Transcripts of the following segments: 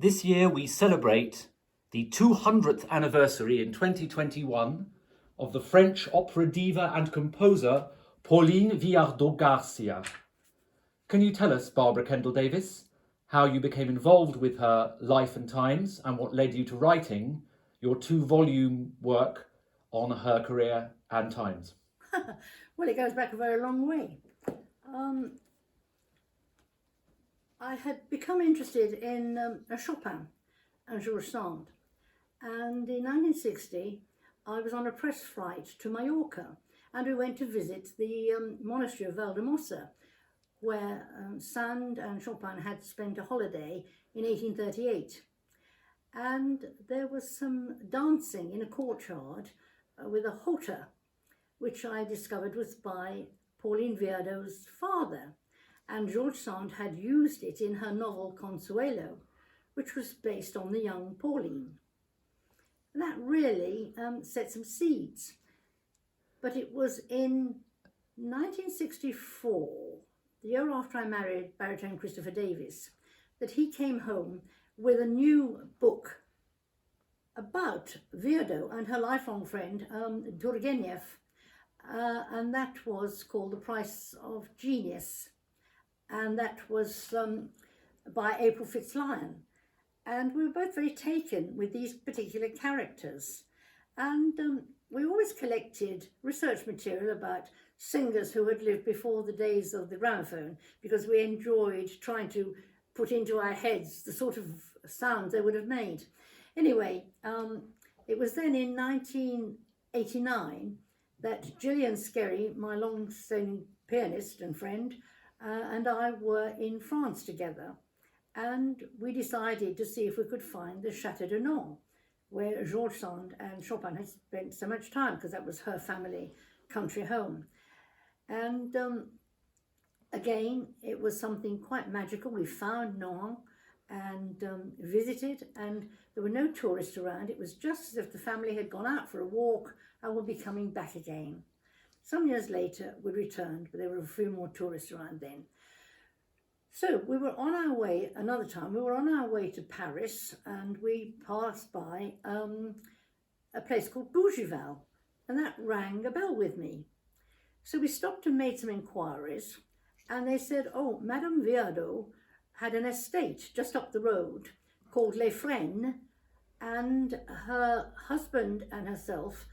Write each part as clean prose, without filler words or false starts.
This year we celebrate the 200th anniversary in 2021 of the French opera diva and composer Pauline Viardot Garcia. Can you tell us, Barbara Kendall Davies, how you became involved with her life and times and what led you to writing your 2-volume work on her career and times? Well, it goes back a very long way. I had become interested in Chopin and George Sand, and in 1960 I was on a press flight to Mallorca, and we went to visit the monastery of Valdemossa, where Sand and Chopin had spent a holiday in 1838. And there was some dancing in a courtyard with a jota, which I discovered was by Pauline Viardot's father, and George Sand had used it in her novel Consuelo, which was based on the young Pauline. And that really set some seeds. But it was in 1964, the year after I married baritone Christopher Davies, that he came home with a new book about Viardot and her lifelong friend Turgenev, and that was called The Price of Genius, and that was by April Fitzlyon. And we were both very taken with these particular characters, and we always collected research material about singers who had lived before the days of the gramophone, because we enjoyed trying to put into our heads the sort of sounds they would have made. Anyway, it was then in 1989 that Gillian Skerry, my long-standing pianist and friend, and I were in France together, and we decided to see if we could find the Château de Nantes, where George Sand and Chopin had spent so much time, because that was her family country home. And again, it was something quite magical. We found Nantes and visited, and there were no tourists around. It was just as if the family had gone out for a walk and would be coming back again. Some years later we returned, but there were a few more tourists around then. So we were on our way, another time, we were on our way to Paris, and we passed by a place called Bougival, and that rang a bell with me. So we stopped and made some inquiries, and they said, oh, Madame Viardot had an estate just up the road called Les Fresnes, and her husband and herself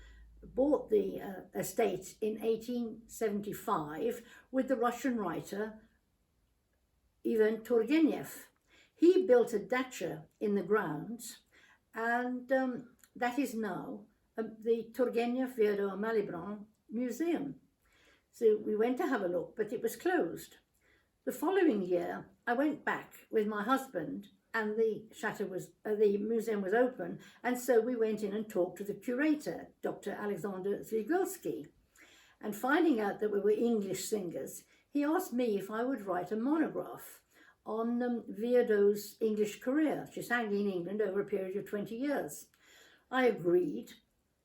bought the estate in 1875 with the Russian writer Ivan Turgenev. He built a dacha in the grounds, and that is now the Turgenev Viardot Malibran Museum. So we went to have a look, but it was closed. The following year, I went back with my husband, and the museum was open, and so we went in and talked to the curator, Dr. Alexander Zwigulski. And finding out that we were English singers, he asked me if I would write a monograph on Viardot's English career. She sang in England over a period of 20 years. I agreed,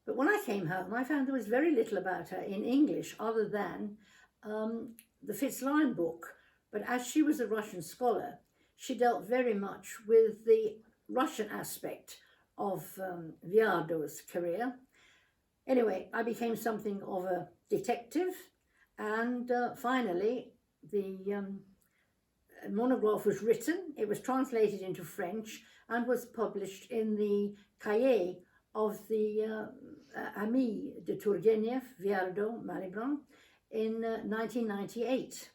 but when I came home, I found there was very little about her in English other than the Fitzlyon book. But as she was a Russian scholar, she dealt very much with the Russian aspect of Viardot's career. Anyway, I became something of a detective, and finally the monograph was written. It was translated into French and was published in the cahier of the Ami de Turgenev, Viardot, Malibran, in 1998.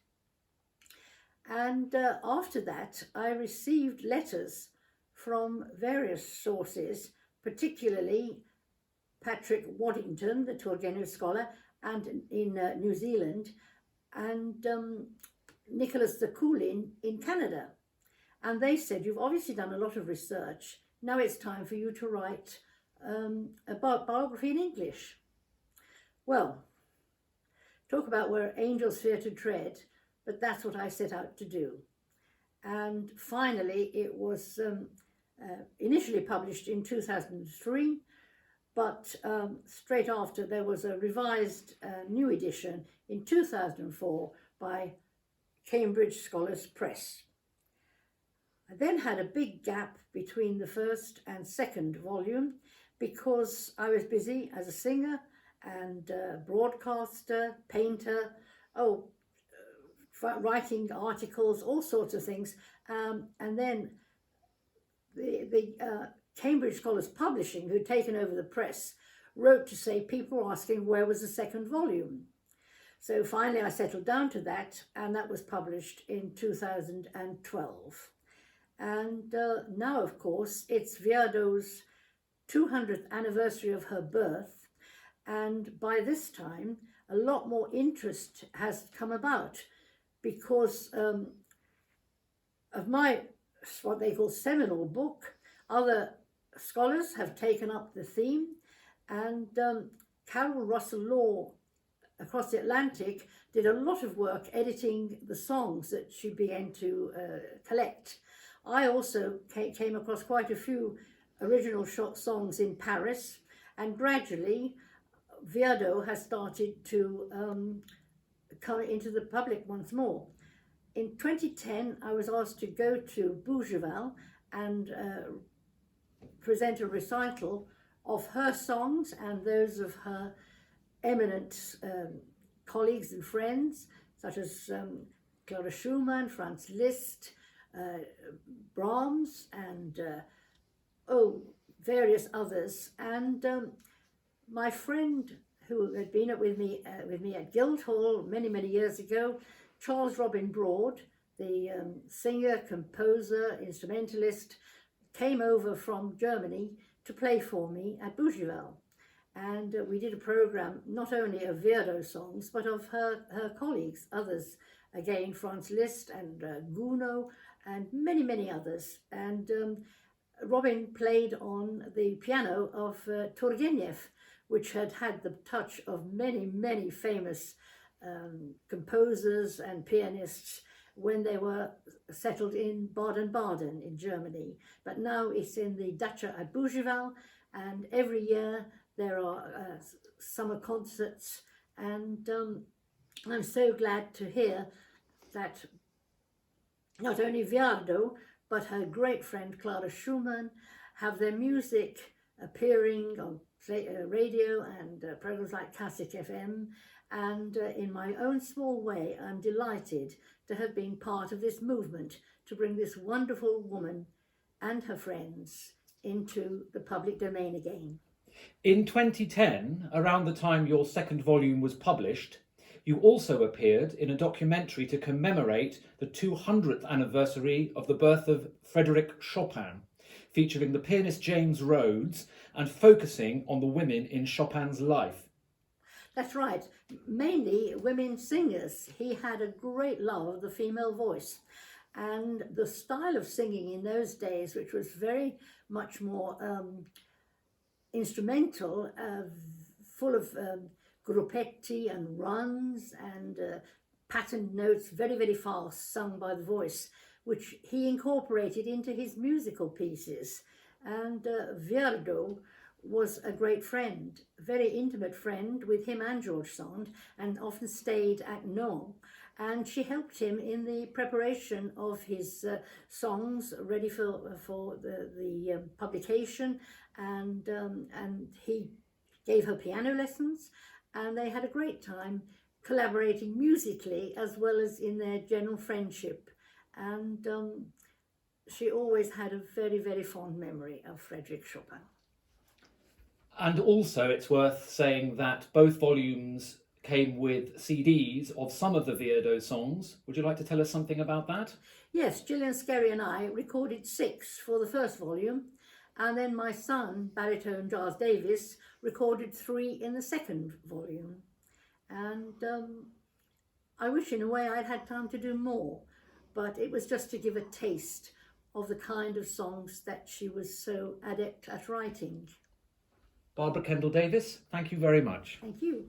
And after that, I received letters from various sources, particularly Patrick Waddington, the Turgenev scholar, and in New Zealand, and Nicholas de Coulin in Canada. And they said, you've obviously done a lot of research. Now it's time for you to write a biography in English. Well, talk about where angels fear to tread, but that's what I set out to do. And finally, it was initially published in 2003, but straight after there was a revised new edition in 2004 by Cambridge Scholars Press. I then had a big gap between the first and second volume because I was busy as a singer and broadcaster, painter, writing articles, all sorts of things. And then the Cambridge Scholars Publishing, who'd taken over the press, wrote to say people were asking where was the second volume. So finally I settled down to that, and that was published in 2012. And now, of course, it's Viardot's 200th anniversary of her birth, and by this time a lot more interest has come about because of my, what they call seminal book. Other scholars have taken up the theme, and Carol Russell Law across the Atlantic did a lot of work editing the songs that she began to collect. I also came across quite a few original songs in Paris, and gradually Viardot has started to come into the public once more. In 2010, I was asked to go to Bougival and present a recital of her songs and those of her eminent colleagues and friends, such as Clara Schumann, Franz Liszt, Brahms, and various others. And my friend who had been with me at Guildhall many years ago, Charles Robin Broad, the singer, composer, instrumentalist, came over from Germany to play for me at Bougival. And we did a program not only of Viardot songs, but of her colleagues, others, again, Franz Liszt and Gounod, and many others. And Robin played on the piano of Turgenev, which had the touch of many famous composers and pianists when they were settled in Baden-Baden in Germany. But now it's in the Dacha at Bougival, and every year there are summer concerts, and I'm so glad to hear that not only Viardot, but her great friend Clara Schumann have their music appearing on radio and programs like Classic FM. And in my own small way, I'm delighted to have been part of this movement to bring this wonderful woman and her friends into the public domain again. In 2010, around the time your second volume was published, you also appeared in a documentary to commemorate the 200th anniversary of the birth of Frédéric Chopin, featuring the pianist James Rhodes and focusing on the women in Chopin's life. That's right, mainly women singers. He had a great love of the female voice, and the style of singing in those days, which was very much more instrumental, full of gruppetti and runs and patterned notes, very fast, sung by the voice, which he incorporated into his musical pieces. And Viardot was a great friend, very intimate friend with him and George Sand, and often stayed at Nantes. And she helped him in the preparation of his songs ready for the publication, and he gave her piano lessons, and they had a great time collaborating musically as well as in their general friendship. And she always had a very fond memory of Frédéric Chopin. And also it's worth saying that both volumes came with CDs of some of the Viardot songs. Would you like to tell us something about that? Yes, Gillian Skerry and I recorded 6 for the first volume, and then my son, baritone Giles Davies, recorded 3 in the second volume. And I wish in a way I'd had time to do more, but it was just to give a taste of the kind of songs that she was so adept at writing. Barbara Kendall Davies, thank you very much. Thank you.